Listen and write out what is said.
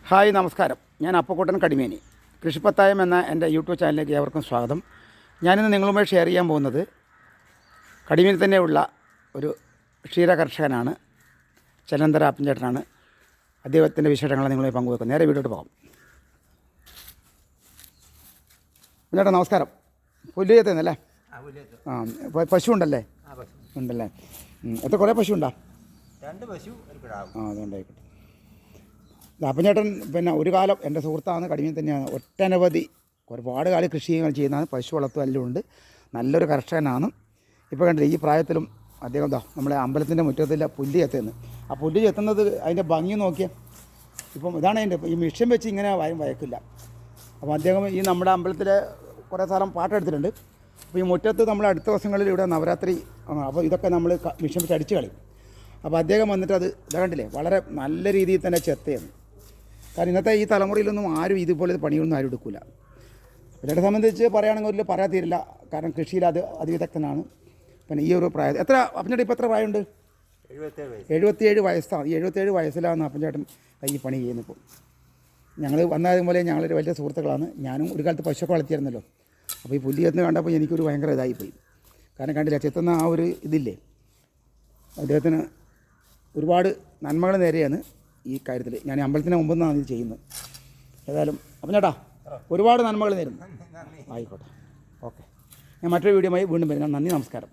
Hi നമസ്കാരം. ഞാൻ അപ്പക്കുട്ടൻ കടിമേനി. കൃഷിപ്പത്തായം എന്ന എൻ്റെ യൂട്യൂബ് ചാനലിലേക്ക് ഏവർക്കും സ്വാഗതം. ഞാനിന്ന് നിങ്ങളുമായി ഷെയർ ചെയ്യാൻ പോകുന്നത് കടിമേനി തന്നെയുള്ള ഒരു ക്ഷീര കർഷകനാണ്. ചലന്തര അപ്പൻചേട്ടനാണ്. അദ്ദേഹത്തിൻ്റെ വിശേഷങ്ങളാണ് നിങ്ങളുമായി പങ്കുവെക്കുന്നത്. നേരെ വീട്ടിലോട്ട് പോകാം. ചേട്ടാ നമസ്കാരം. പുല്ല് ചെത്തുന്നല്ലേ? പശു ഉണ്ടല്ലേ? ഉണ്ടല്ലേ? എത്ര കുറേ പശു ഉണ്ടോ? 2 പശു ഒരു കിടാവ്. അതുകൊണ്ടായിക്കോട്ടെ. അപ്പൻചേട്ടൻ പിന്നെ ഒരു കാലം എൻ്റെ സുഹൃത്താണ്. കടിമേനി തന്നെയാണ്. ഒട്ടനവധി ഒരുപാട് കാലം കൃഷി ചെയ്യുന്നതാണ്. പശു വളർത്തും എല്ലാം ഉണ്ട്. നല്ലൊരു കർഷകനാണ്. ഇപ്പോൾ കണ്ടില്ല, ഈ പ്രായത്തിലും അദ്ദേഹം നമ്മളെ അമ്പലത്തിൻ്റെ മുറ്റത്തില്ല പുല്ല് ചെത്തുന്നത്. ആ പുല്ല് ചെത്തുന്നത് അതിൻ്റെ ഭംഗി നോക്കിയാൽ ഇപ്പം ഇതാണ് അതിൻ്റെ ഈ മിഷ്യൻ വെച്ച് ഇങ്ങനെ വയക്കില്ല. അപ്പോൾ അദ്ദേഹം ഈ നമ്മുടെ അമ്പലത്തിൽ കുറേ സ്ഥലം പാട്ടെടുത്തിട്ടുണ്ട്. അപ്പോൾ ഈ മുറ്റത്ത് നമ്മൾ അടുത്ത ദിവസങ്ങളിൽ ഇവിടെ നവരാത്രി, അപ്പോൾ ഇതൊക്കെ നമ്മൾ മിഷ്യൻ വെച്ച് അടിച്ച് കളയും. അപ്പോൾ അദ്ദേഹം വന്നിട്ട് അത് ഇതാ കണ്ടില്ലേ, വളരെ നല്ല രീതിയിൽ തന്നെ ചെത്തയാണ്. കാരണം ഇന്നത്തെ ഈ തലമുറയിലൊന്നും ആരും ഇതുപോലെ പണിയൊന്നും ആരും എടുക്കില്ല. ഇതിനെ സംബന്ധിച്ച് പറയുകയാണെങ്കിൽ പറയാൻ തീരില്ല. കാരണം കൃഷിയിൽ അതിവിദഗ്ധനാണ്. പിന്നെ ഈ ഒരു പ്രായം എത്ര അപ്പൻചേട്ടൻ ഇപ്പോൾ എത്ര പ്രായമുണ്ട്? 77 വയസ്സാണ്. ഈ 77 വയസ്സിലാണ് അപ്പൻചേട്ടൻ ഈ പണി ചെയ്യുന്നത്. ഇപ്പോൾ ഞങ്ങൾ വന്നതുപോലെ ഞങ്ങളൊരു വലിയ സുഹൃത്തുക്കളാണ്. ഞാനും ഒരു കാലത്ത് പശുവൊക്കെ വളർത്തിയായിരുന്നല്ലോ. അപ്പോൾ ഈ പുല്ല് ചെത്തുന്ന കണ്ടപ്പോൾ എനിക്കൊരു ഭയങ്കര ഇതായിപ്പോയി. കാരണം കണ്ടില്ല, ചെത്തുന്ന ആ ഒരു ഇതില്ലേ, അദ്ദേഹത്തിന് ഒരുപാട് നന്മകൾ നേരെയാണ് ഈ കാര്യത്തിൽ. ഞാൻ അമ്പലത്തിന് മുമ്പ് നിന്നാണ് ഇത് ചെയ്യുന്നത്. ഏതായാലും അപ്പൻചേട്ടാ ഒരുപാട് നന്മകൾ നേരുന്നു. ആയിക്കോട്ടെ, ഓക്കെ. ഞാൻ മറ്റൊരു വീഡിയോയുമായി വീണ്ടും വരുന്നത്. നന്ദി, നമസ്കാരം.